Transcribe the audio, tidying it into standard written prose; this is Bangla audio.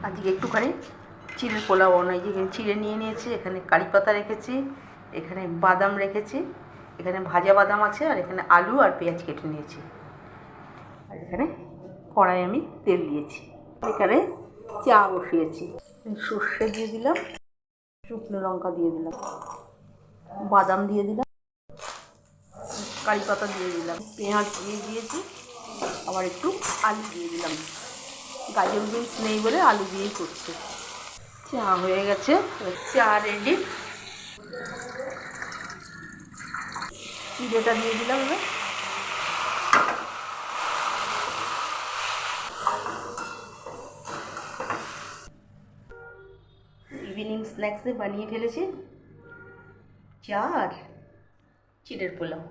আজকে একটুখানি চিড়ের পোলাও বানাই। যেখানে চিড়ে নিয়ে নিয়েছি, এখানে কারি পাতা রেখেছি, এখানে বাদাম রেখেছি, এখানে ভাজা বাদাম আছে, আর এখানে আলু আর পেঁয়াজ কেটে নিয়েছি। আর এখানে কড়াই আমি তেল দিয়েছি, এখানে চা বসিয়েছি। সর্ষে দিয়ে দিলাম, শুকনো লঙ্কা দিয়ে দিলাম, বাদাম দিয়ে দিলাম, কারি পাতা দিয়ে দিলাম, পেঁয়াজ দিয়ে দিয়েছি, আবার একটু আলু দিয়ে দিলাম। গাজর বিনস নেই বলে আলু দিয়েই করছি। চা হয়ে গেছে, চা রেডি। চিড়েটা দিয়ে দিলাম এবার। ইভিনিং স্ন্যাক্সে বানিয়ে ফেলেছি চা আর চিড়ের পোলাও।